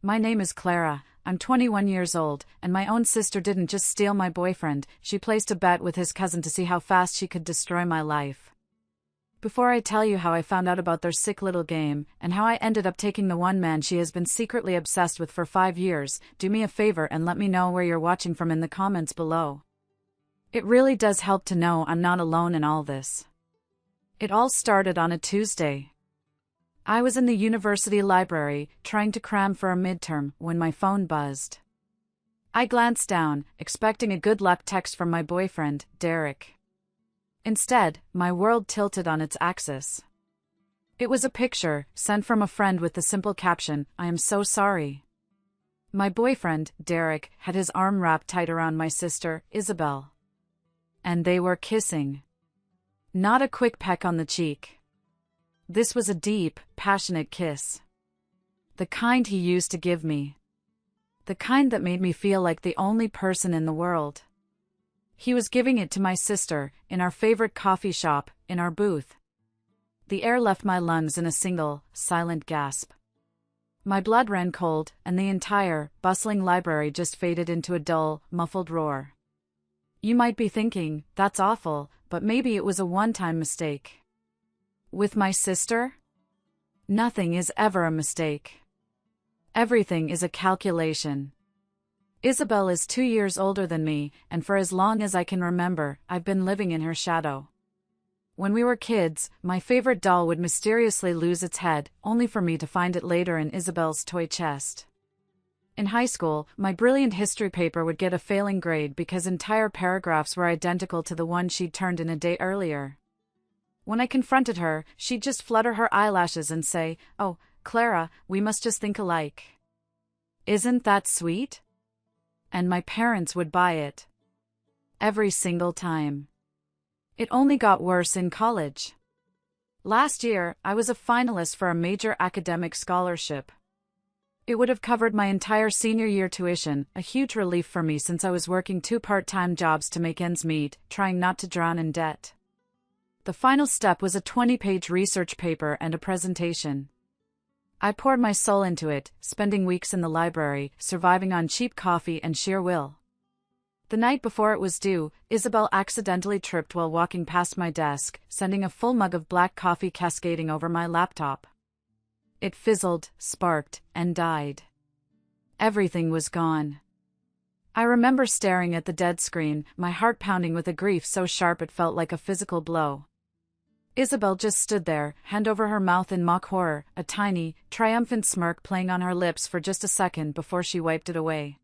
My name is Clara, I'm 21 years old, and my own sister didn't just steal my boyfriend, she placed a bet with his cousin to see how fast she could destroy my life. Before I tell you how I found out about their sick little game, and how I ended up taking the one man she has been secretly obsessed with for 5 years, do me a favor and let me know where you're watching from in the comments below. It really does help to know I'm not alone in all this. It all started on a Tuesday. I was in the university library, trying to cram for a midterm, when my phone buzzed. I glanced down, expecting a good luck text from my boyfriend, Derek. Instead, my world tilted on its axis. It was a picture, sent from a friend with the simple caption, "I am so sorry." My boyfriend, Derek, had his arm wrapped tight around my sister, Isabel. And they were kissing. Not a quick peck on the cheek. This was a deep, passionate kiss. The kind he used to give me. The kind that made me feel like the only person in the world. He was giving it to my sister, in our favorite coffee shop, in our booth. The air left my lungs in a single, silent gasp. My blood ran cold, and the entire, bustling library just faded into a dull, muffled roar. You might be thinking, that's awful, but maybe it was a one-time mistake. With my sister? Nothing is ever a mistake. Everything is a calculation. Isabel is 2 years older than me, and for as long as I can remember, I've been living in her shadow. When we were kids, my favorite doll would mysteriously lose its head, only for me to find it later in Isabel's toy chest. In high school, my brilliant history paper would get a failing grade because entire paragraphs were identical to the one she'd turned in a day earlier. When I confronted her, she'd just flutter her eyelashes and say, "Oh, Clara, we must just think alike." Isn't that sweet? And my parents would buy it. Every single time. It only got worse in college. Last year, I was a finalist for a major academic scholarship. It would have covered my entire senior year tuition, a huge relief for me since I was working 2 part-time jobs to make ends meet, trying not to drown in debt. The final step was a 20-page research paper and a presentation. I poured my soul into it, spending weeks in the library, surviving on cheap coffee and sheer will. The night before it was due, Isabel accidentally tripped while walking past my desk, sending a full mug of black coffee cascading over my laptop. It fizzled, sparked, and died. Everything was gone. I remember staring at the dead screen, my heart pounding with a grief so sharp it felt like a physical blow. Isabel just stood there, hand over her mouth in mock horror, a tiny, triumphant smirk playing on her lips for just a second before she wiped it away.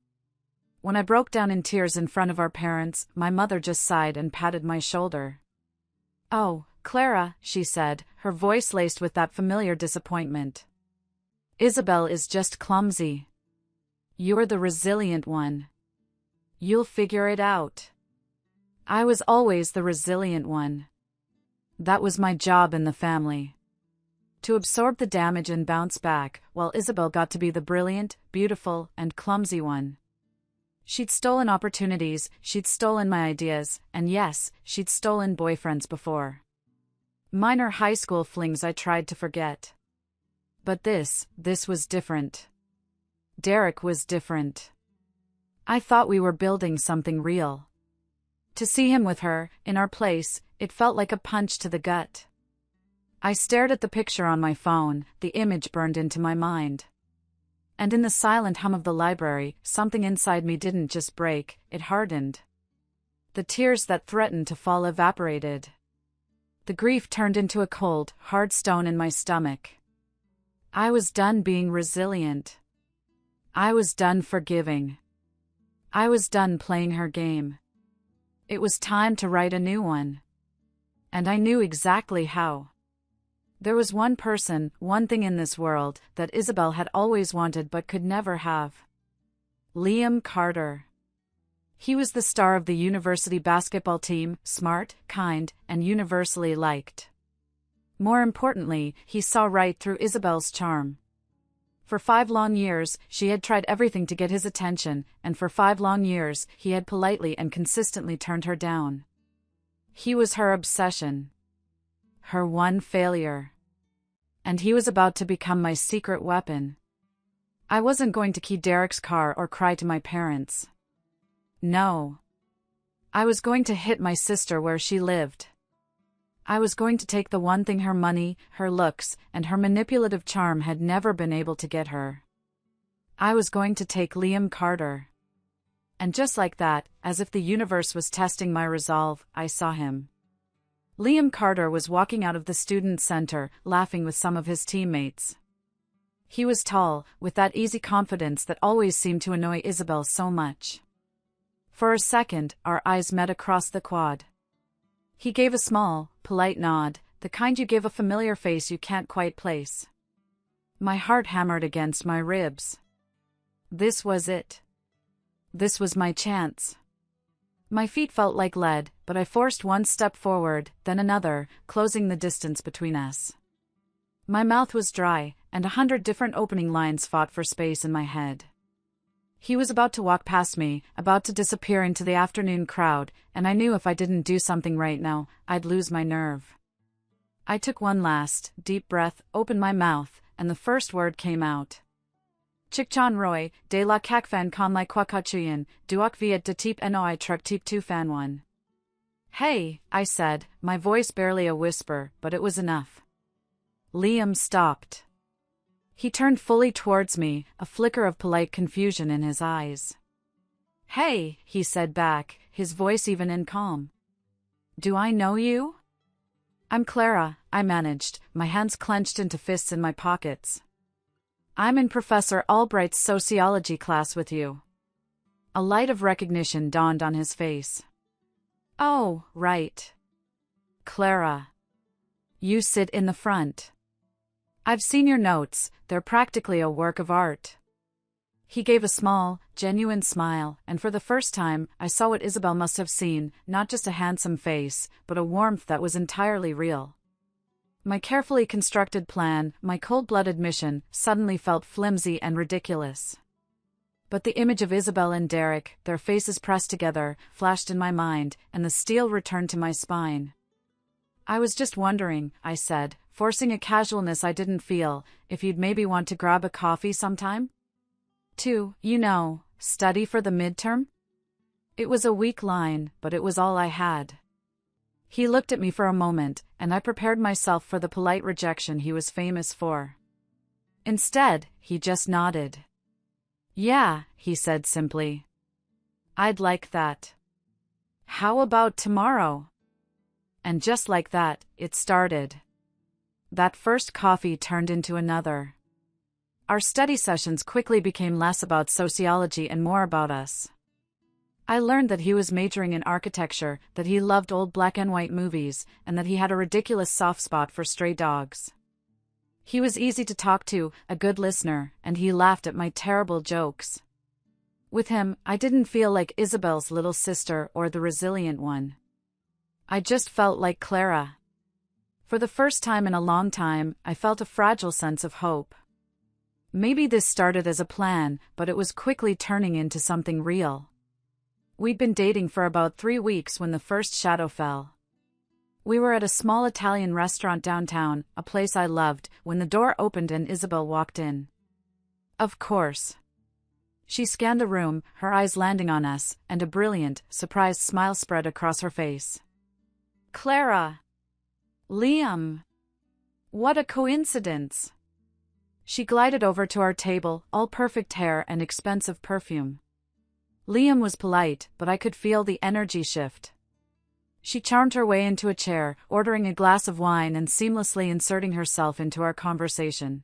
When I broke down in tears in front of our parents, my mother just sighed and patted my shoulder. "Oh, Clara," she said, her voice laced with that familiar disappointment. "Isabel is just clumsy. You're the resilient one. You'll figure it out." I was always the resilient one. That was my job in the family. To absorb the damage and bounce back, while Isabel got to be the brilliant, beautiful, and clumsy one. She'd stolen opportunities, she'd stolen my ideas, and yes, she'd stolen boyfriends before. Minor high school flings I tried to forget. But this was different. Derek was different. I thought we were building something real. To see him with her, in our place, it felt like a punch to the gut. I stared at the picture on my phone, the image burned into my mind. And in the silent hum of the library, something inside me didn't just break, it hardened. The tears that threatened to fall evaporated. The grief turned into a cold, hard stone in my stomach. I was done being resilient. I was done forgiving. I was done playing her game. It was time to write a new one. And I knew exactly how. There was one person, one thing in this world, that Isabel had always wanted but could never have. Liam Carter. He was the star of the university basketball team, smart, kind, and universally liked. More importantly, he saw right through Isabel's charm. For 5 long years, she had tried everything to get his attention, and for 5 long years, he had politely and consistently turned her down. He was her obsession. Her one failure. And he was about to become my secret weapon. I wasn't going to key Derek's car or cry to my parents. No. I was going to hit my sister where she lived. I was going to take the one thing her money, her looks, and her manipulative charm had never been able to get her. I was going to take Liam Carter. And just like that, as if the universe was testing my resolve, I saw him. Liam Carter was walking out of the student center, laughing with some of his teammates. He was tall, with that easy confidence that always seemed to annoy Isabel so much. For a second, our eyes met across the quad. He gave a small, polite nod, the kind you give a familiar face you can't quite place. My heart hammered against my ribs. This was it. This was my chance. My feet felt like lead, but I forced one step forward, then another, closing the distance between us. My mouth was dry, and 100 different opening lines fought for space in my head. He was about to walk past me, about to disappear into the afternoon crowd, and I knew if I didn't do something right now, I'd lose my nerve. I took one last, deep breath, opened my mouth, and the first word came out. Chikchan Roy, de la kak fan con lai kwakachuyan, duok viet de tip noi truck tip tu fan one. Hey, I said, my voice barely a whisper, but it was enough. Liam stopped. He turned fully towards me, a flicker of polite confusion in his eyes. Hey, he said back, his voice even in calm. Do I know you? I'm Clara, I managed, my hands clenched into fists in my pockets. I'm in Professor Albright's sociology class with you. A light of recognition dawned on his face. Oh, right. Clara. You sit in the front. I've seen your notes, they're practically a work of art. He gave a small, genuine smile, and for the first time, I saw what Isabel must have seen, not just a handsome face, but a warmth that was entirely real. My carefully constructed plan, my cold-blooded mission, suddenly felt flimsy and ridiculous. But the image of Isabel and Derek, their faces pressed together, flashed in my mind, and the steel returned to my spine. I was just wondering, I said, forcing a casualness I didn't feel, if you'd maybe want to grab a coffee sometime? To, study for the midterm? It was a weak line, but it was all I had. He looked at me for a moment, and I prepared myself for the polite rejection he was famous for. Instead, he just nodded. Yeah, he said simply. I'd like that. How about tomorrow? And just like that, it started. That first coffee turned into another. Our study sessions quickly became less about sociology and more about us. I learned that he was majoring in architecture, that he loved old black and white movies, and that he had a ridiculous soft spot for stray dogs. He was easy to talk to, a good listener, and he laughed at my terrible jokes. With him, I didn't feel like Isabel's little sister or the resilient one. I just felt like Clara. For the first time in a long time, I felt a fragile sense of hope. Maybe this started as a plan, but it was quickly turning into something real. We'd been dating for about 3 weeks when the first shadow fell. We were at a small Italian restaurant downtown, a place I loved, when the door opened and Isabel walked in. Of course. She scanned the room, her eyes landing on us, and a brilliant, surprised smile spread across her face. Clara! Liam! What a coincidence! She glided over to our table, all perfect hair and expensive perfume. Liam was polite, but I could feel the energy shift. She charmed her way into a chair, ordering a glass of wine and seamlessly inserting herself into our conversation.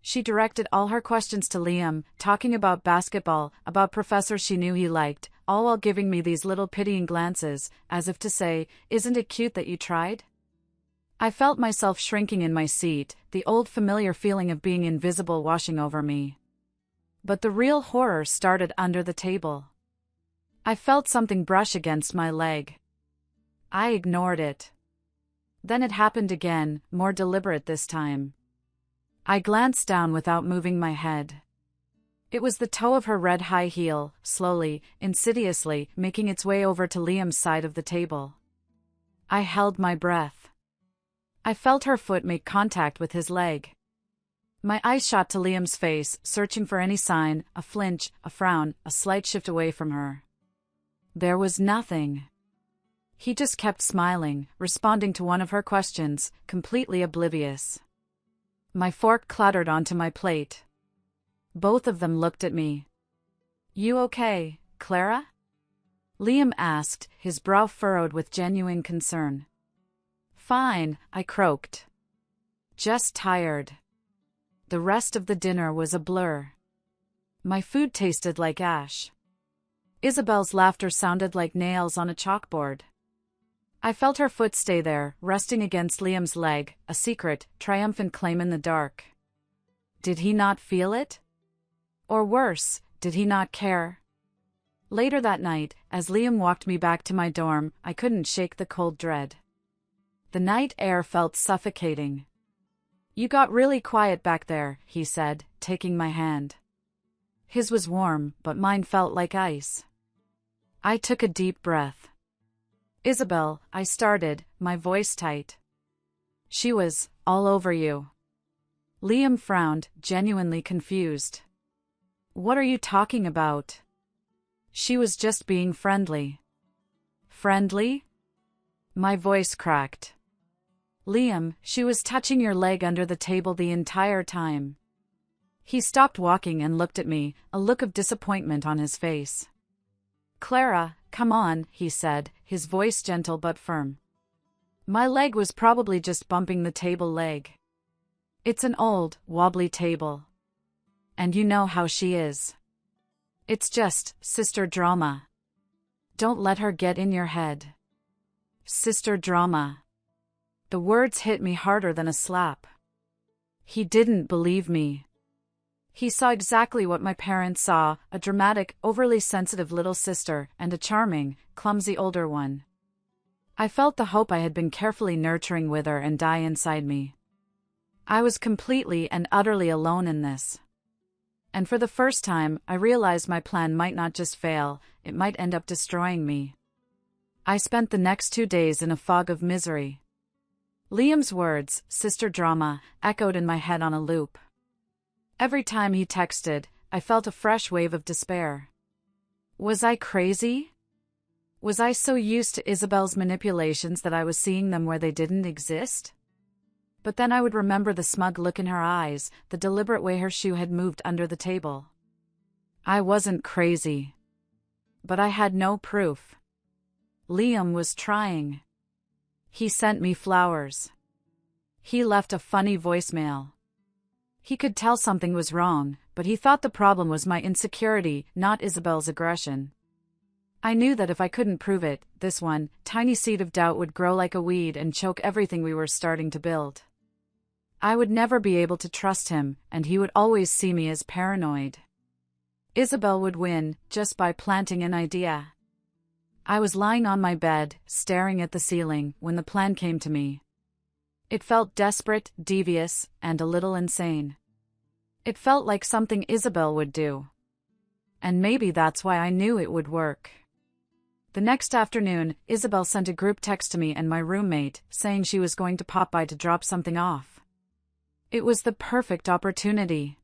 She directed all her questions to Liam, talking about basketball, about professors she knew he liked, all while giving me these little pitying glances, as if to say, "Isn't it cute that you tried?" I felt myself shrinking in my seat, the old familiar feeling of being invisible washing over me. But the real horror started under the table. I felt something brush against my leg. I ignored it. Then it happened again, more deliberate this time. I glanced down without moving my head. It was the toe of her red high heel, slowly, insidiously, making its way over to Liam's side of the table. I held my breath. I felt her foot make contact with his leg. My eyes shot to Liam's face, searching for any sign, a flinch, a frown, a slight shift away from her. There was nothing. He just kept smiling, responding to one of her questions, completely oblivious. My fork clattered onto my plate. Both of them looked at me. "You okay, Clara?" Liam asked, his brow furrowed with genuine concern. "Fine," I croaked. "Just tired." The rest of the dinner was a blur. My food tasted like ash. Isabel's laughter sounded like nails on a chalkboard. I felt her foot stay there, resting against Liam's leg, a secret, triumphant claim in the dark. Did he not feel it? Or worse, did he not care? Later that night, as Liam walked me back to my dorm, I couldn't shake the cold dread. The night air felt suffocating. "You got really quiet back there," he said, taking my hand. His was warm, but mine felt like ice. I took a deep breath. "Isabel," I started, my voice tight. "She was all over you." Liam frowned, genuinely confused. "What are you talking about?" "She was just being friendly." "Friendly?" My voice cracked. "Liam, she was touching your leg under the table the entire time." He stopped walking and looked at me, a look of disappointment on his face. "Clara, come on," he said, his voice gentle but firm. My leg was probably just bumping the table leg. It's an old, wobbly table. And you know how she is. It's just sister drama. Don't let her get in your head. Sister drama. The words hit me harder than a slap. He didn't believe me. He saw exactly what my parents saw, a dramatic, overly sensitive little sister, and a charming, clumsy older one. I felt the hope I had been carefully nurturing wither and die inside me. I was completely and utterly alone in this. And for the first time, I realized my plan might not just fail, it might end up destroying me. I spent the next 2 days in a fog of misery. Liam's words, sister drama, echoed in my head on a loop. Every time he texted, I felt a fresh wave of despair. Was I crazy? Was I so used to Isabel's manipulations that I was seeing them where they didn't exist? But then I would remember the smug look in her eyes, the deliberate way her shoe had moved under the table. I wasn't crazy. But I had no proof. Liam was trying. He sent me flowers. He left a funny voicemail. He could tell something was wrong, but he thought the problem was my insecurity, not Isabel's aggression. I knew that if I couldn't prove it, this one, tiny seed of doubt would grow like a weed and choke everything we were starting to build. I would never be able to trust him, and he would always see me as paranoid. Isabel would win, just by planting an idea. I was lying on my bed, staring at the ceiling, when the plan came to me. It felt desperate, devious, and a little insane. It felt like something Isabel would do. And maybe that's why I knew it would work. The next afternoon, Isabel sent a group text to me and my roommate, saying she was going to pop by to drop something off. It was the perfect opportunity.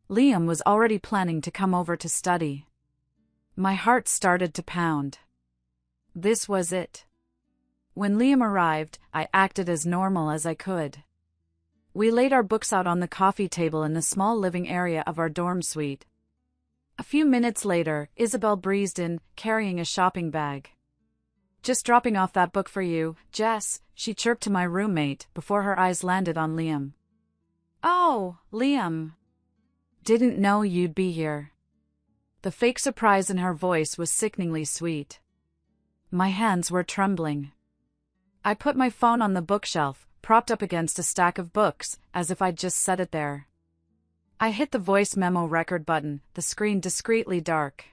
Liam was already planning to come over to study. My heart started to pound. This was it. When Liam arrived, I acted as normal as I could. We laid our books out on the coffee table in the small living area of our dorm suite. A few minutes later, Isabel breezed in, carrying a shopping bag. "Just dropping off that book for you, Jess," she chirped to my roommate before her eyes landed on Liam. "Oh, Liam. Didn't know you'd be here." The fake surprise in her voice was sickeningly sweet. My hands were trembling. I put my phone on the bookshelf, propped up against a stack of books, as if I'd just set it there. I hit the voice memo record button, the screen discreetly dark.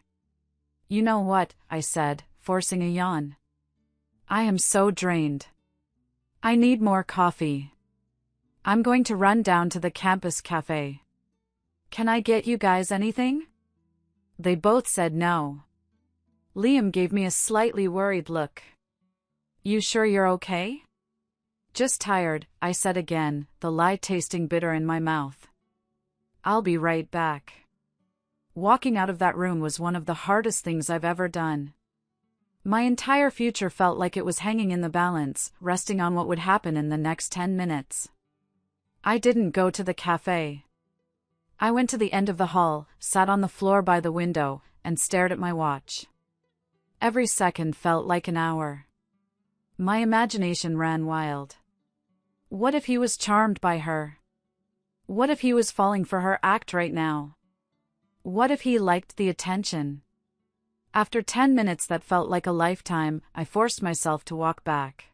"You know what," I said, forcing a yawn. "I am so drained. I need more coffee. I'm going to run down to the campus cafe. Can I get you guys anything?" They both said no. Liam gave me a slightly worried look. "You sure you're okay?" "Just tired," I said again, the lie tasting bitter in my mouth. I'll be right back. Walking out of that room was one of the hardest things I've ever done. My entire future felt like it was hanging in the balance, resting on what would happen in the next 10 minutes. I didn't go to the cafe. I went to the end of the hall, sat on the floor by the window, and stared at my watch. Every second felt like an hour. My imagination ran wild. What if he was charmed by her? What if he was falling for her act right now? What if he liked the attention? After 10 minutes that felt like a lifetime, I forced myself to walk back.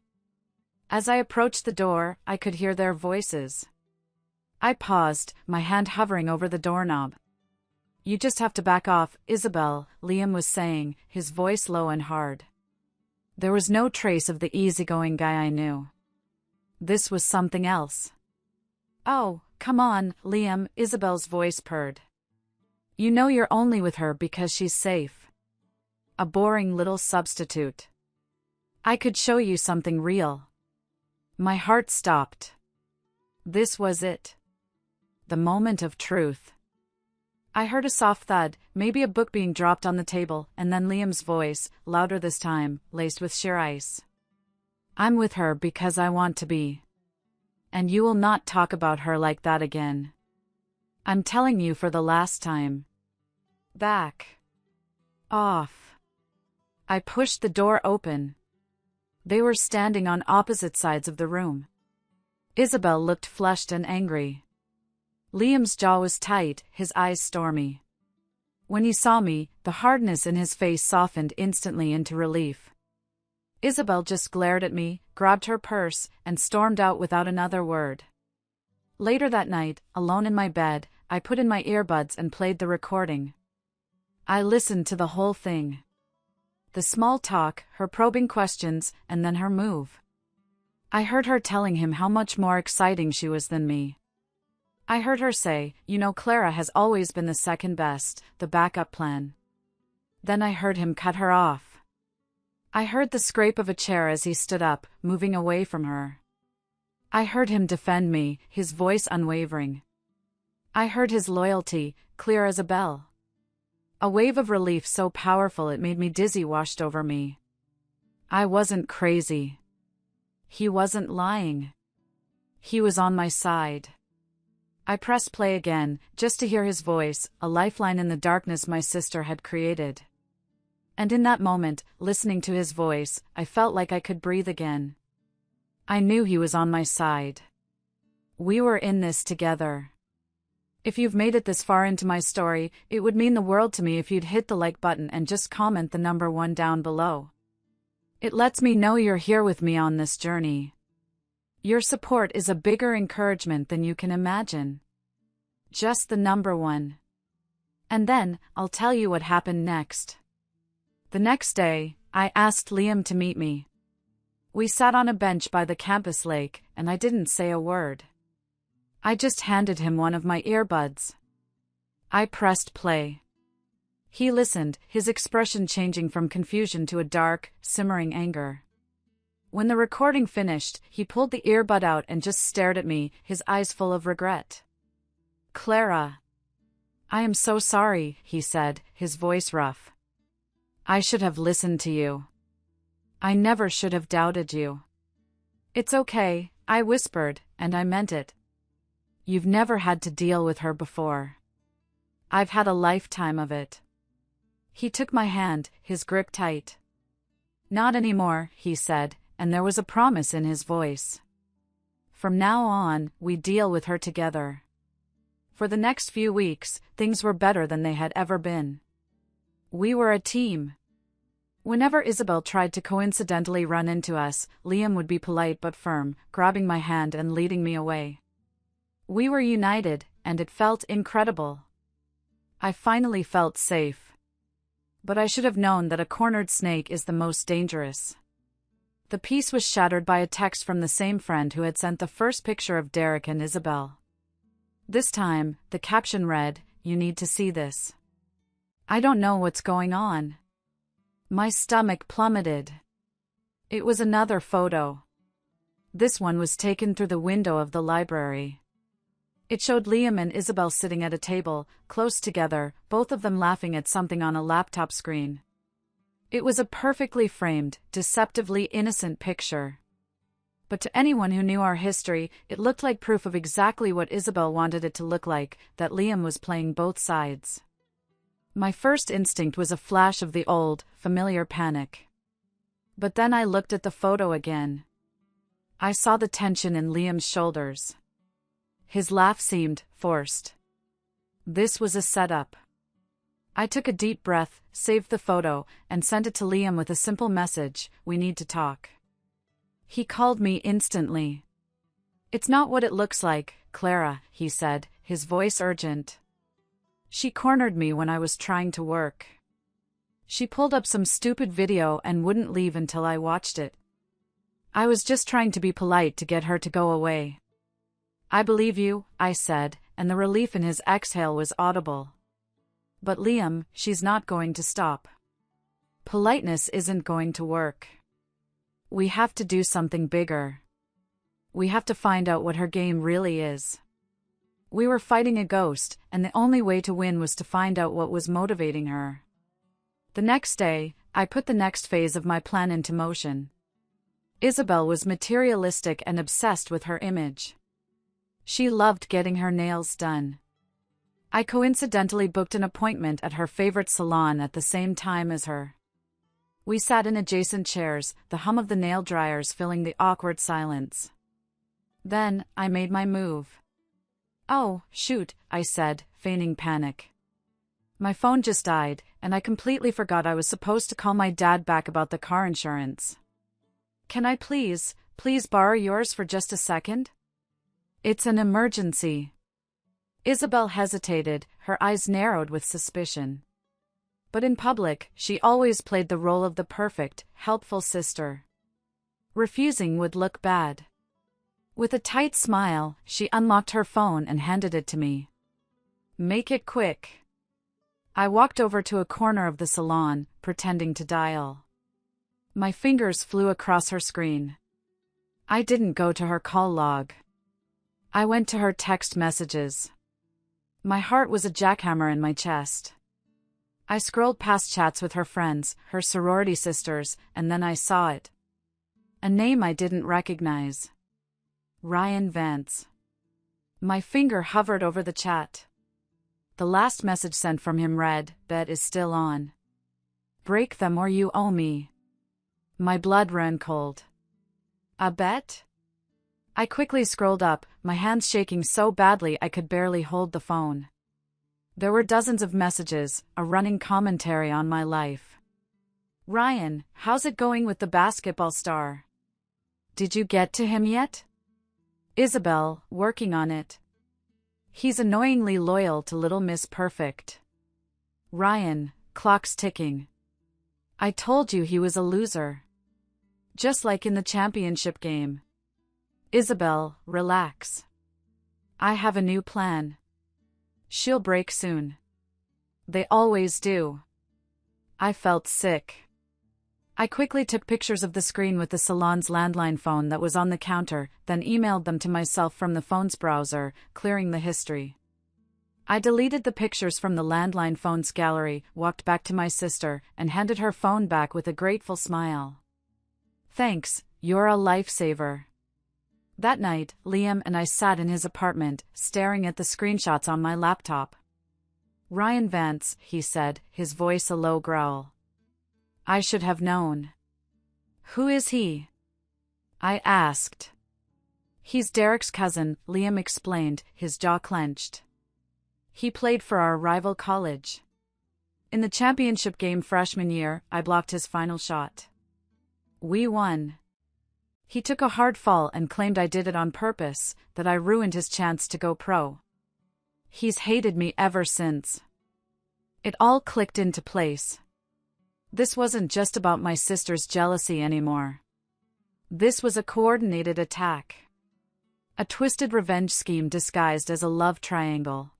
As I approached the door, I could hear their voices. I paused, my hand hovering over the doorknob. "You just have to back off, Isabel," Liam was saying, his voice low and hard. There was no trace of the easygoing guy I knew. This was something else. "Oh, come on, Liam," Isabel's voice purred. "You know you're only with her because she's safe. A boring little substitute. I could show you something real." My heart stopped. This was it. The moment of truth. I heard a soft thud, maybe a book being dropped on the table, and then Liam's voice, louder this time, laced with sheer ice. "I'm with her because I want to be. And you will not talk about her like that again. I'm telling you for the last time. Back. Off." I pushed the door open. They were standing on opposite sides of the room. Isabel looked flushed and angry. Liam's jaw was tight, his eyes stormy. When he saw me, the hardness in his face softened instantly into relief. Isabel just glared at me, grabbed her purse, and stormed out without another word. Later that night, alone in my bed, I put in my earbuds and played the recording. I listened to the whole thing. The small talk, her probing questions, and then her move. I heard her telling him how much more exciting she was than me. I heard her say, "You know, Clara has always been the second best, the backup plan." Then I heard him cut her off. I heard the scrape of a chair as he stood up, moving away from her. I heard him defend me, his voice unwavering. I heard his loyalty, clear as a bell. A wave of relief so powerful it made me dizzy washed over me. I wasn't crazy. He wasn't lying. He was on my side. I pressed play again, just to hear his voice, a lifeline in the darkness my sister had created. And in that moment, listening to his voice, I felt like I could breathe again. I knew he was on my side. We were in this together. If you've made it this far into my story, it would mean the world to me if you'd hit the like button and just comment the number 1 down below. It lets me know you're here with me on this journey. Your support is a bigger encouragement than you can imagine. Just the number 1. And then, I'll tell you what happened next. The next day, I asked Liam to meet me. We sat on a bench by the campus lake, and I didn't say a word. I just handed him one of my earbuds. I pressed play. He listened, his expression changing from confusion to a dark, simmering anger. When the recording finished, he pulled the earbud out and just stared at me, his eyes full of regret. "Clara. I am so sorry," he said, his voice rough. "I should have listened to you. I never should have doubted you." "It's okay," I whispered, and I meant it. "You've never had to deal with her before. I've had a lifetime of it." He took my hand, his grip tight. "Not anymore," he said, and there was a promise in his voice. "From now on, we deal with her together." For the next few weeks, things were better than they had ever been. We were a team. Whenever Isabel tried to coincidentally run into us, Liam would be polite but firm, grabbing my hand and leading me away. We were united, and it felt incredible. I finally felt safe. But I should have known that a cornered snake is the most dangerous. The peace was shattered by a text from the same friend who had sent the first picture of Derek and Isabel. This time, the caption read, "You need to see this." I don't know what's going on. My stomach plummeted. It was another photo. This one was taken through the window of the library. It showed Liam and Isabel sitting at a table, close together, both of them laughing at something on a laptop screen. It was a perfectly framed, deceptively innocent picture. But to anyone who knew our history, it looked like proof of exactly what Isabel wanted it to look like, that Liam was playing both sides. My first instinct was a flash of the old, familiar panic. But then I looked at the photo again. I saw the tension in Liam's shoulders. His laugh seemed forced. This was a setup. I took a deep breath, saved the photo, and sent it to Liam with a simple message: "We need to talk." He called me instantly. "It's not what it looks like, Clara," he said, his voice urgent. "She cornered me when I was trying to work. She pulled up some stupid video and wouldn't leave until I watched it. I was just trying to be polite to get her to go away." "I believe you," I said, and the relief in his exhale was audible. "But Liam, she's not going to stop. Politeness isn't going to work. We have to do something bigger. We have to find out what her game really is." We were fighting a ghost, and the only way to win was to find out what was motivating her. The next day, I put the next phase of my plan into motion. Isabel was materialistic and obsessed with her image. She loved getting her nails done. I coincidentally booked an appointment at her favorite salon at the same time as her. We sat in adjacent chairs, the hum of the nail dryers filling the awkward silence. Then, I made my move. "Oh, shoot," I said, feigning panic. My phone just died, and I completely forgot I was supposed to call my dad back about the car insurance. "Can I please borrow yours for just a second? It's an emergency." Isabel hesitated, her eyes narrowed with suspicion. But in public, she always played the role of the perfect, helpful sister. Refusing would look bad. With a tight smile, she unlocked her phone and handed it to me. "Make it quick." I walked over to a corner of the salon, pretending to dial. My fingers flew across her screen. I didn't go to her call log. I went to her text messages. My heart was a jackhammer in my chest. I scrolled past chats with her friends, her sorority sisters, and then I saw it. A name I didn't recognize. Ryan Vance. My finger hovered over the chat. The last message sent from him read, "Bet is still on. Break them or you owe me." My blood ran cold. A bet? I quickly scrolled up, my hands shaking so badly I could barely hold the phone. There were dozens of messages, a running commentary on my life. "Ryan, how's it going with the basketball star? Did you get to him yet?" "Isabel, working on it. He's annoyingly loyal to Little Miss Perfect." "Ryan, clock's ticking. I told you he was a loser. Just like in the championship game." "Isabel, relax. I have a new plan. She'll break soon. They always do." I felt sick. I quickly took pictures of the screen with the salon's landline phone that was on the counter, then emailed them to myself from the phone's browser, clearing the history. I deleted the pictures from the landline phone's gallery, walked back to my sister, and handed her phone back with a grateful smile. "Thanks, you're a lifesaver." That night, Liam and I sat in his apartment, staring at the screenshots on my laptop. "Ryan Vance," he said, his voice a low growl. "I should have known." "Who is he?" I asked. "He's Derek's cousin," Liam explained, his jaw clenched. "He played for our rival college. In the championship game freshman year, I blocked his final shot. We won. He took a hard fall and claimed I did it on purpose, that I ruined his chance to go pro. He's hated me ever since." It all clicked into place. This wasn't just about my sister's jealousy anymore. This was a coordinated attack. A twisted revenge scheme disguised as a love triangle.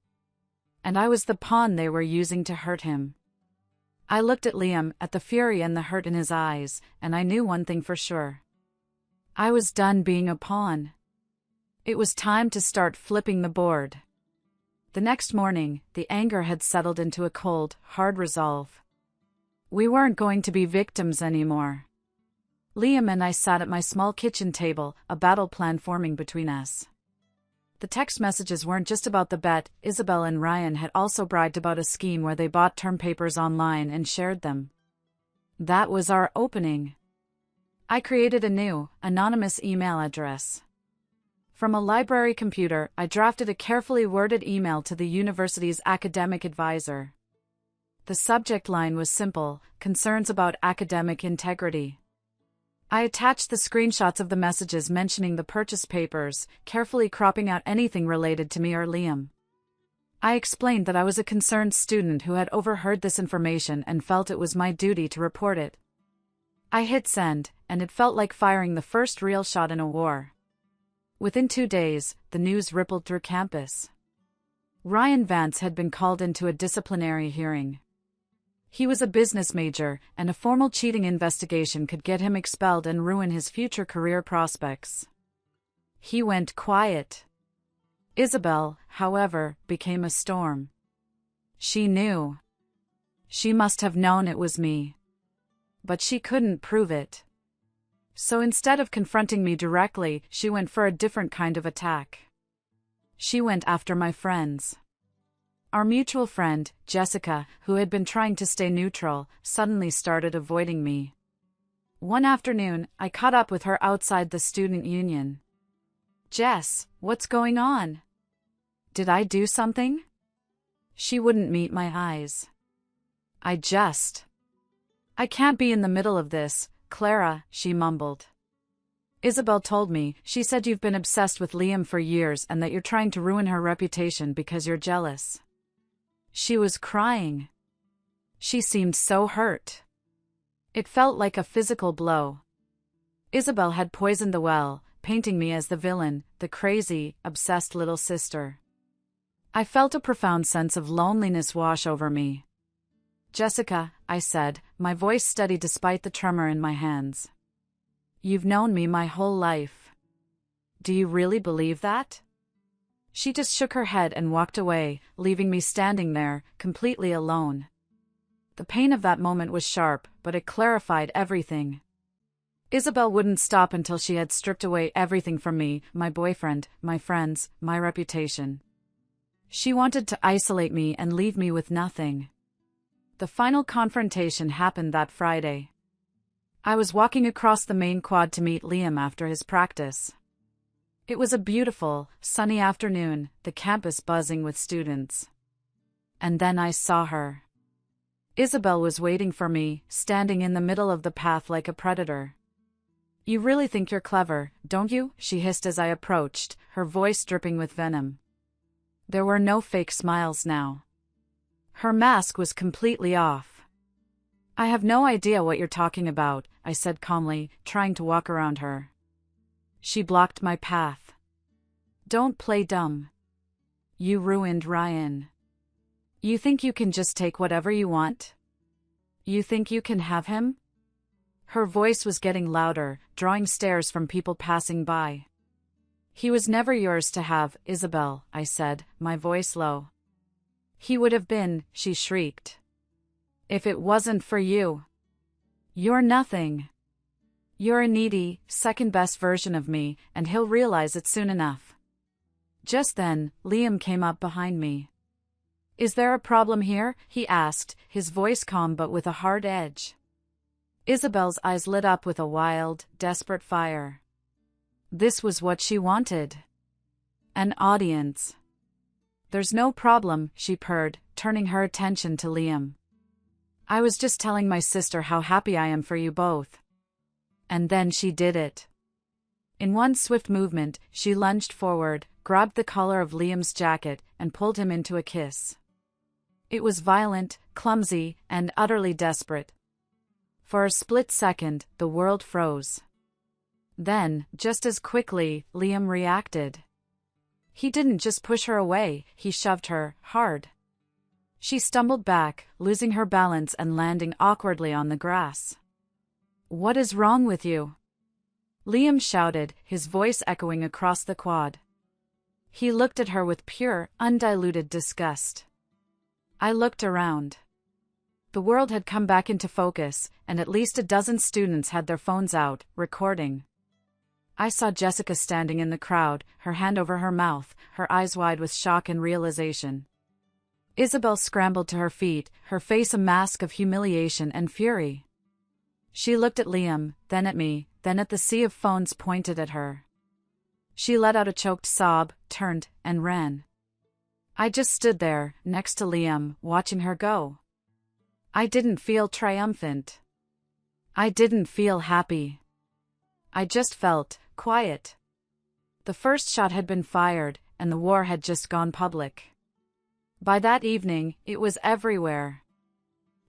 And I was the pawn they were using to hurt him. I looked at Liam, at the fury and the hurt in his eyes, and I knew one thing for sure. I was done being a pawn. It was time to start flipping the board. The next morning, the anger had settled into a cold, hard resolve. We weren't going to be victims anymore. Liam and I sat at my small kitchen table, a battle plan forming between us. The text messages weren't just about the bet. Isabel and Ryan had also bragged about a scheme where they bought term papers online and shared them. That was our opening. I created a new, anonymous email address. From a library computer, I drafted a carefully worded email to the university's academic advisor. The subject line was simple: concerns about academic integrity. I attached the screenshots of the messages mentioning the purchase papers, carefully cropping out anything related to me or Liam. I explained that I was a concerned student who had overheard this information and felt it was my duty to report it. I hit send, and it felt like firing the first real shot in a war. Within 2 days, the news rippled through campus. Ryan Vance had been called into a disciplinary hearing. He was a business major, and a formal cheating investigation could get him expelled and ruin his future career prospects. He went quiet. Isabel, however, became a storm. She knew. She must have known it was me. But she couldn't prove it. So instead of confronting me directly, she went for a different kind of attack. She went after my friends. Our mutual friend, Jessica, who had been trying to stay neutral, suddenly started avoiding me. One afternoon, I caught up with her outside the student union. "Jess, what's going on? Did I do something?" She wouldn't meet my eyes. I can't be in the middle of this, Clara," she mumbled. "Isabel told me. She said you've been obsessed with Liam for years and that you're trying to ruin her reputation because you're jealous." She was crying. She seemed so hurt. It felt like a physical blow. Isabel had poisoned the well, painting me as the villain, the crazy, obsessed little sister. I felt a profound sense of loneliness wash over me. "Jessica," I said, my voice steady despite the tremor in my hands. "You've known me my whole life. Do you really believe that?" She just shook her head and walked away, leaving me standing there, completely alone. The pain of that moment was sharp, but it clarified everything. Isabel wouldn't stop until she had stripped away everything from me, my boyfriend, my friends, my reputation. She wanted to isolate me and leave me with nothing. The final confrontation happened that Friday. I was walking across the main quad to meet Liam after his practice. It was a beautiful, sunny afternoon, the campus buzzing with students. And then I saw her. Isabel was waiting for me, standing in the middle of the path like a predator. "You really think you're clever, don't you?" she hissed as I approached, her voice dripping with venom. There were no fake smiles now. Her mask was completely off. "I have no idea what you're talking about," I said calmly, trying to walk around her. She blocked my path. "Don't play dumb. You ruined Ryan. You think you can just take whatever you want? You think you can have him?" Her voice was getting louder, drawing stares from people passing by. "He was never yours to have, Isabel," I said, my voice low. "He would have been," she shrieked. "If it wasn't for you. You're nothing. You're a needy, second-best version of me, and he'll realize it soon enough." Just then, Liam came up behind me. "Is there a problem here?" he asked, his voice calm but with a hard edge. Isabel's eyes lit up with a wild, desperate fire. This was what she wanted. An audience. "There's no problem," she purred, turning her attention to Liam. "I was just telling my sister how happy I am for you both." And then she did it. In one swift movement, she lunged forward, grabbed the collar of Liam's jacket, and pulled him into a kiss. It was violent, clumsy, and utterly desperate. For a split second, the world froze. Then, just as quickly, Liam reacted. He didn't just push her away, he shoved her, hard. She stumbled back, losing her balance and landing awkwardly on the grass. "What is wrong with you?" Liam shouted, his voice echoing across the quad. He looked at her with pure, undiluted disgust. I looked around. The world had come back into focus, and at least a dozen students had their phones out, recording. I saw Jessica standing in the crowd, her hand over her mouth, her eyes wide with shock and realization. Isabel scrambled to her feet, her face a mask of humiliation and fury. She looked at Liam, then at me, then at the sea of phones pointed at her. She let out a choked sob, turned, and ran. I just stood there, next to Liam, watching her go. I didn't feel triumphant. I didn't feel happy. I just felt quiet. The first shot had been fired, and the war had just gone public. By that evening, it was everywhere.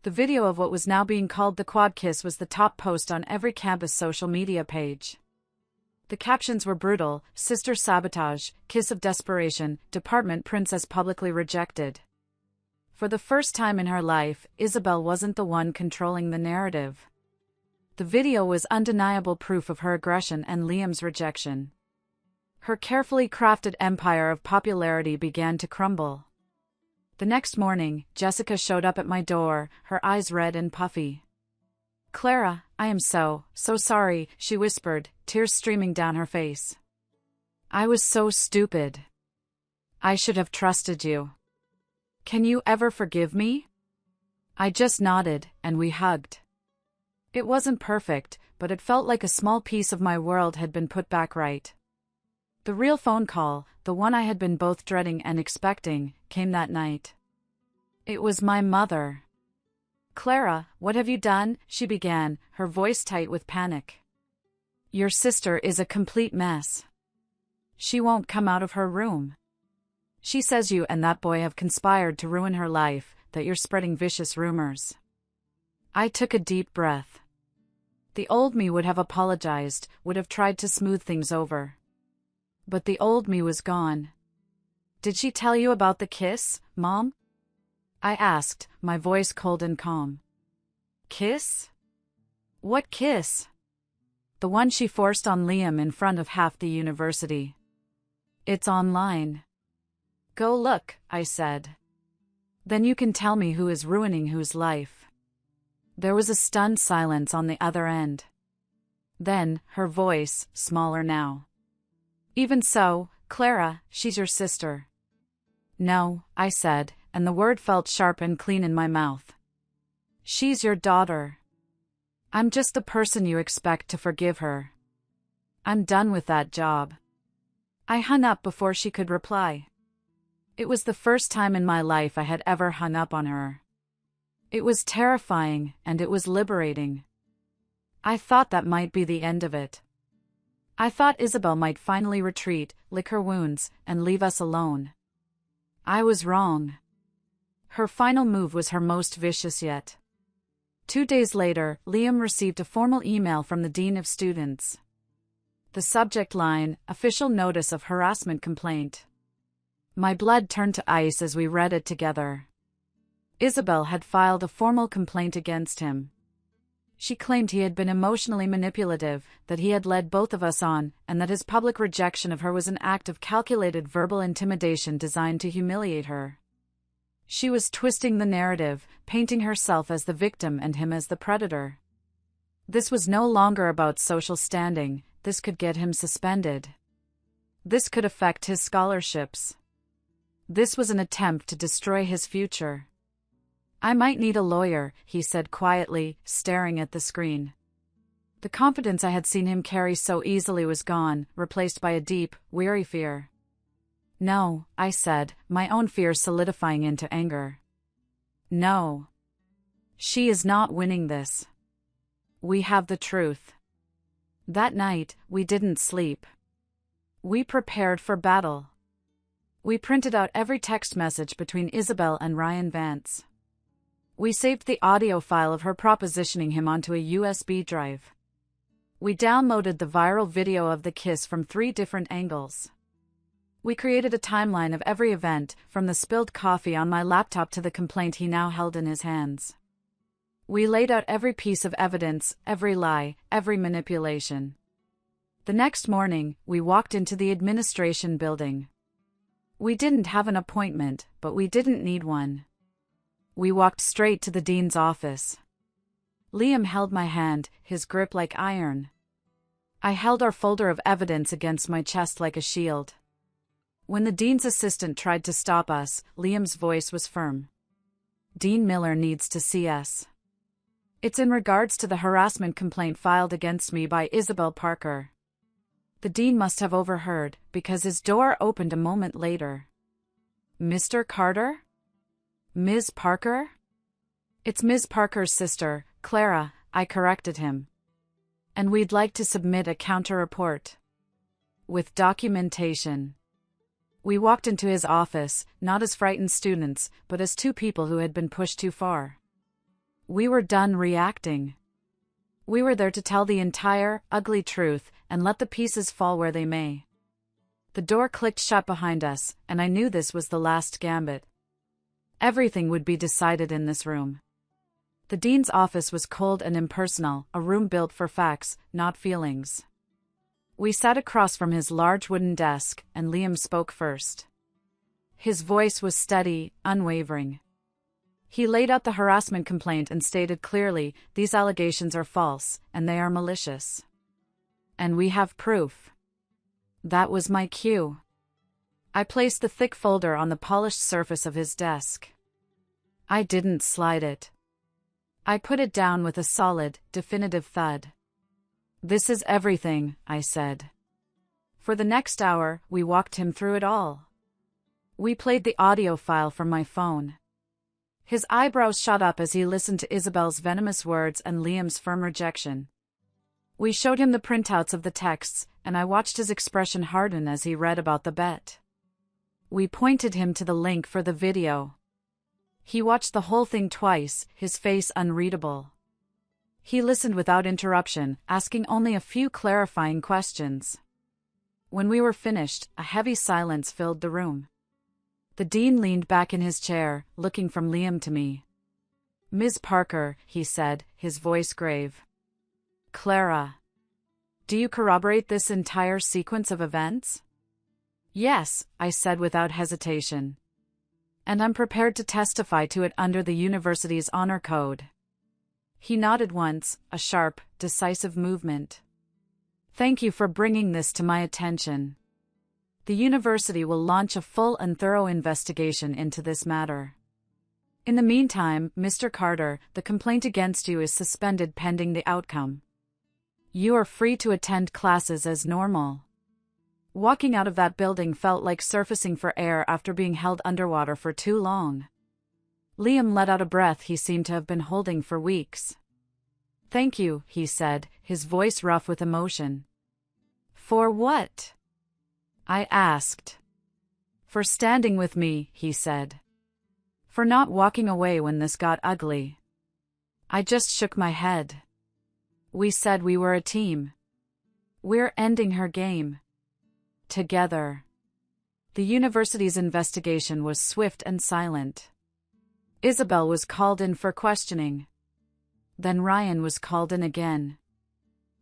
The video of what was now being called the quad kiss was the top post on every campus social media page. The captions were brutal: sister sabotage, kiss of desperation, department princess publicly rejected. For the first time in her life, Isabel wasn't the one controlling the narrative. The video was undeniable proof of her aggression and Liam's rejection. Her carefully crafted empire of popularity began to crumble. The next morning, Jessica showed up at my door, her eyes red and puffy. "Clara, I am so sorry," she whispered, tears streaming down her face. "I was so stupid. I should have trusted you. Can you ever forgive me?" I just nodded, and we hugged. It wasn't perfect, but it felt like a small piece of my world had been put back right. The real phone call, the one I had been both dreading and expecting, came that night. It was my mother. "Clara, what have you done?" she began, her voice tight with panic. "Your sister is a complete mess. She won't come out of her room. She says you and that boy have conspired to ruin her life, that you're spreading vicious rumors." I took a deep breath. The old me would have apologized, would have tried to smooth things over. But the old me was gone. "Did she tell you about the kiss, Mom?" I asked, my voice cold and calm. "Kiss? What kiss?" "The one she forced on Liam in front of half the university. It's online." "Go look," I said. "Then you can tell me who is ruining whose life." There was a stunned silence on the other end. Then, her voice, smaller now. "Even so, Clara, she's your sister." "No," I said, and the word felt sharp and clean in my mouth. "She's your daughter. I'm just the person you expect to forgive her. I'm done with that job." I hung up before she could reply. It was the first time in my life I had ever hung up on her. It was terrifying, and it was liberating. I thought that might be the end of it. I thought Isabel might finally retreat, lick her wounds, and leave us alone. I was wrong. Her final move was her most vicious yet. 2 days later, Liam received a formal email from the Dean of Students. The subject line: official notice of harassment complaint. My blood turned to ice as we read it together. Isabel had filed a formal complaint against him. She claimed he had been emotionally manipulative, that he had led both of us on, and that his public rejection of her was an act of calculated verbal intimidation designed to humiliate her. She was twisting the narrative, painting herself as the victim and him as the predator. This was no longer about social standing. This could get him suspended. This could affect his scholarships. This was an attempt to destroy his future. "I might need a lawyer," he said quietly, staring at the screen. The confidence I had seen him carry so easily was gone, replaced by a deep, weary fear. "No," I said, my own fear solidifying into anger. "No. She is not winning this. We have the truth." That night, we didn't sleep. We prepared for battle. We printed out every text message between Isabel and Ryan Vance. We saved the audio file of her propositioning him onto a USB drive. We downloaded the viral video of the kiss from 3 different angles. We created a timeline of every event, from the spilled coffee on my laptop to the complaint he now held in his hands. We laid out every piece of evidence, every lie, every manipulation. The next morning, we walked into the administration building. We didn't have an appointment, but we didn't need one. We walked straight to the dean's office. Liam held my hand, his grip like iron. I held our folder of evidence against my chest like a shield. When the dean's assistant tried to stop us, Liam's voice was firm. Dean Miller needs to see us. It's in regards to the harassment complaint filed against me by Isabel Parker. The dean must have overheard, because his door opened a moment later. Mr. Carter? Ms. Parker? It's Ms. Parker's sister, Clara, I corrected him. And we'd like to submit a counter-report. With documentation. We walked into his office, not as frightened students, but as two people who had been pushed too far. We were done reacting. We were there to tell the entire, ugly truth, and let the pieces fall where they may. The door clicked shut behind us, and I knew this was the last gambit. Everything would be decided in this room. The dean's office was cold and impersonal, a room built for facts, not feelings. We sat across from his large wooden desk, and Liam spoke first. His voice was steady, unwavering. He laid out the harassment complaint and stated clearly, these allegations are false, and they are malicious. And we have proof. That was my cue. I placed the thick folder on the polished surface of his desk. I didn't slide it. I put it down with a solid, definitive thud. This is everything, I said. For the next hour, we walked him through it all. We played the audio file from my phone. His eyebrows shot up as he listened to Isabel's venomous words and Liam's firm rejection. We showed him the printouts of the texts, and I watched his expression harden as he read about the bet. We pointed him to the link for the video. He watched the whole thing twice, his face unreadable. He listened without interruption, asking only a few clarifying questions. When we were finished, a heavy silence filled the room. The dean leaned back in his chair, looking from Liam to me. Ms. Parker, he said, his voice grave. Clara. Do you corroborate this entire sequence of events? Yes, I said without hesitation. And I'm prepared to testify to it under the university's honor code. He nodded once, a sharp, decisive movement. Thank you for bringing this to my attention. The university will launch a full and thorough investigation into this matter. In the meantime, Mr. Carter, the complaint against you is suspended pending the outcome. You are free to attend classes as normal. Walking out of that building felt like surfacing for air after being held underwater for too long. Liam let out a breath he seemed to have been holding for weeks. Thank you, he said, his voice rough with emotion. For what? I asked. For standing with me, he said. For not walking away when this got ugly. I just shook my head. We said we were a team. We're ending her game. Together. The university's investigation was swift and silent. Isabel was called in for questioning. Then Ryan was called in again.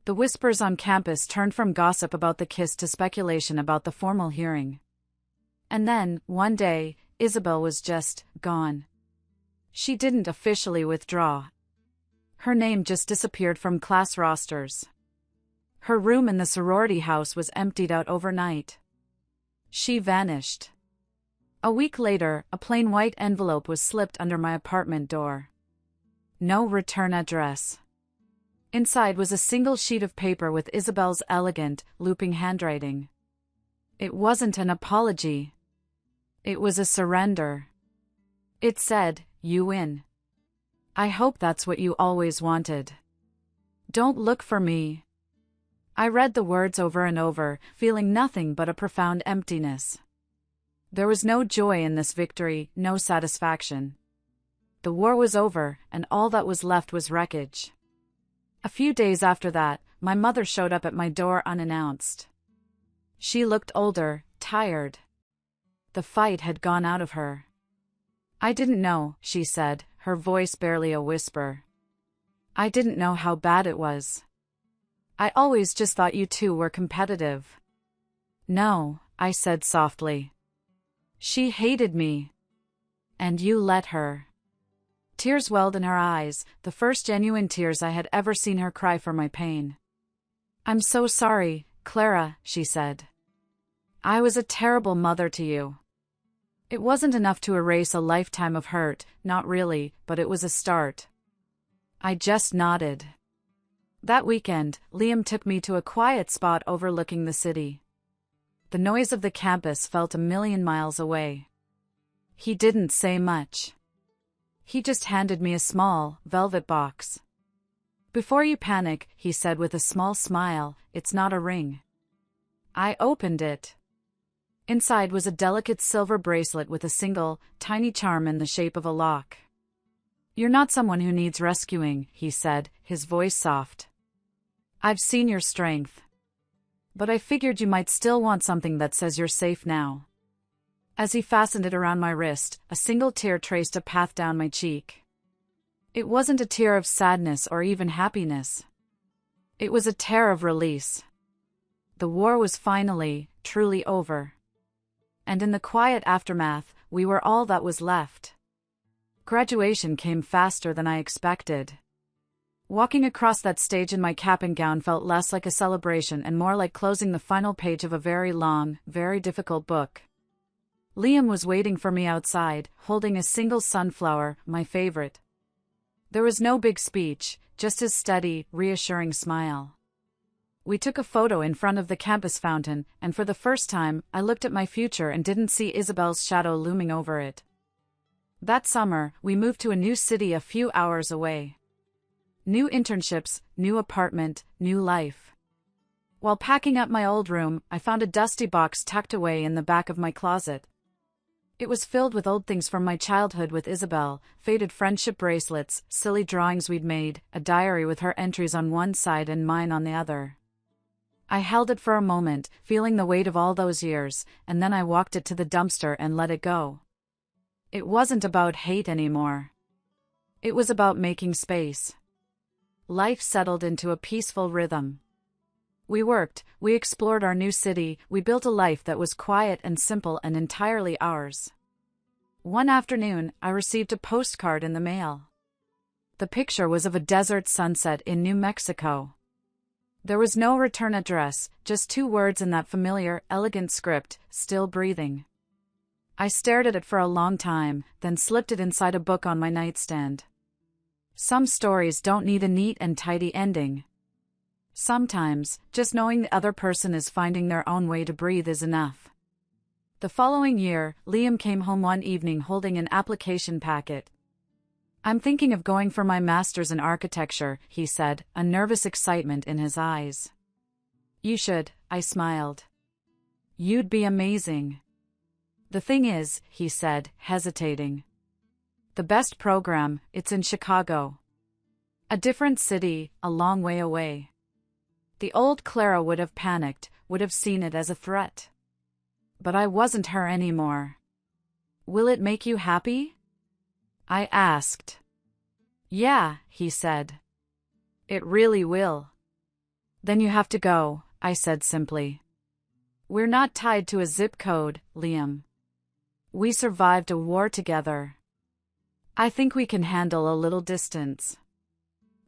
The whispers on campus turned from gossip about the kiss to speculation about the formal hearing. And then, one day, Isabel was just gone. She didn't officially withdraw. Her name just disappeared from class rosters. Her room in the sorority house was emptied out overnight. She vanished. A week later, a plain white envelope was slipped under my apartment door. No return address. Inside was a single sheet of paper with Isabel's elegant, looping handwriting. It wasn't an apology. It was a surrender. It said, "You win. I hope that's what you always wanted. Don't look for me." I read the words over and over, feeling nothing but a profound emptiness. There was no joy in this victory, no satisfaction. The war was over, and all that was left was wreckage. A few days after that, my mother showed up at my door unannounced. She looked older, tired. The fight had gone out of her. I didn't know, she said, her voice barely a whisper. I didn't know how bad it was. I always just thought you two were competitive. No, I said softly. She hated me. And you let her. Tears welled in her eyes, the first genuine tears I had ever seen her cry for my pain. I'm so sorry, Clara, she said. I was a terrible mother to you. It wasn't enough to erase a lifetime of hurt, not really, but it was a start. I just nodded. That weekend, Liam took me to a quiet spot overlooking the city. The noise of the campus felt a million miles away. He didn't say much. He just handed me a small, velvet box. Before you panic, he said with a small smile, it's not a ring. I opened it. Inside was a delicate silver bracelet with a single, tiny charm in the shape of a lock. You're not someone who needs rescuing, he said, his voice soft. I've seen your strength. But I figured you might still want something that says you're safe now. As he fastened it around my wrist, a single tear traced a path down my cheek. It wasn't a tear of sadness or even happiness. It was a tear of release. The war was finally, truly over. And in the quiet aftermath, we were all that was left. Graduation came faster than I expected. Walking across that stage in my cap and gown felt less like a celebration and more like closing the final page of a very long, very difficult book. Liam was waiting for me outside, holding a single sunflower, my favorite. There was no big speech, just his steady, reassuring smile. We took a photo in front of the campus fountain, and for the first time, I looked at my future and didn't see Isabel's shadow looming over it. That summer, we moved to a new city a few hours away. New internships, new apartment, new life. While packing up my old room, I found a dusty box tucked away in the back of my closet. It was filled with old things from my childhood with Isabel, faded friendship bracelets, silly drawings we'd made, a diary with her entries on one side and mine on the other. I held it for a moment, feeling the weight of all those years, and then I walked it to the dumpster and let it go. It wasn't about hate anymore. It was about making space. Life settled into a peaceful rhythm. We worked, we explored our new city, we built a life that was quiet and simple and entirely ours. One afternoon, I received a postcard in the mail. The picture was of a desert sunset in New Mexico. There was no return address, just 2 words in that familiar, elegant script, still breathing. I stared at it for a long time, then slipped it inside a book on my nightstand. Some stories don't need a neat and tidy ending. Sometimes, just knowing the other person is finding their own way to breathe is enough. The following year, Liam came home one evening holding an application packet. I'm thinking of going for my master's in architecture, he said, a nervous excitement in his eyes. You should, I smiled. You'd be amazing. The thing is, he said, hesitating. The best program, it's in Chicago. A different city, a long way away. The old Clara would have panicked, would have seen it as a threat. But I wasn't her anymore. Will it make you happy? I asked. Yeah, he said. It really will. Then you have to go, I said simply. We're not tied to a zip code, Liam. We survived a war together. I think we can handle a little distance.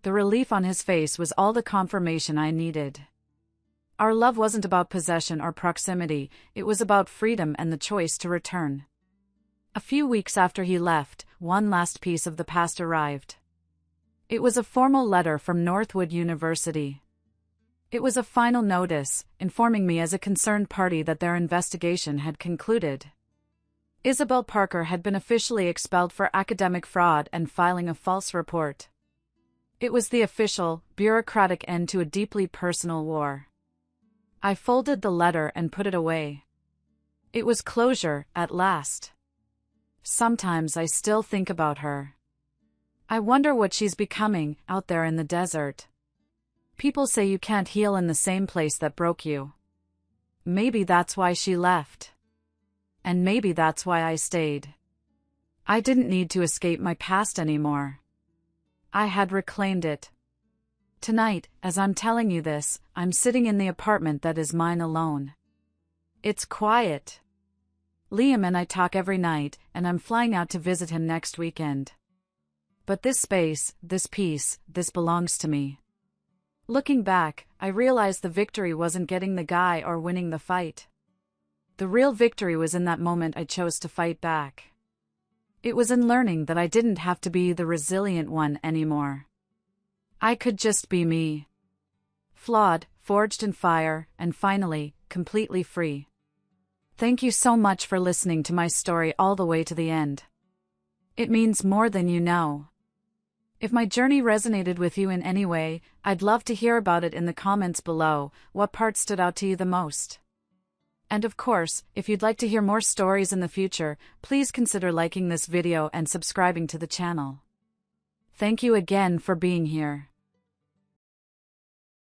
The relief on his face was all the confirmation I needed. Our love wasn't about possession or proximity, it was about freedom and the choice to return. A few weeks after he left, one last piece of the past arrived. It was a formal letter from Northwood University. It was a final notice, informing me as a concerned party that their investigation had concluded. Isabel Parker had been officially expelled for academic fraud and filing a false report. It was the official, bureaucratic end to a deeply personal war. I folded the letter and put it away. It was closure, at last. Sometimes I still think about her. I wonder what she's becoming, out there in the desert. People say you can't heal in the same place that broke you. Maybe that's why she left. And maybe that's why I stayed. I didn't need to escape my past anymore. I had reclaimed it. Tonight, as I'm telling you this, I'm sitting in the apartment that is mine alone. It's quiet. Liam and I talk every night, and I'm flying out to visit him next weekend. But this space, this peace, this belongs to me. Looking back, I realized the victory wasn't getting the guy or winning the fight. The real victory was in that moment I chose to fight back. It was in learning that I didn't have to be the resilient one anymore. I could just be me. Flawed, forged in fire, and finally, completely free. Thank you so much for listening to my story all the way to the end. It means more than you know. If my journey resonated with you in any way, I'd love to hear about it in the comments below. What part stood out to you the most? And of course, if you'd like to hear more stories in the future, please consider liking this video and subscribing to the channel. Thank you again for being here.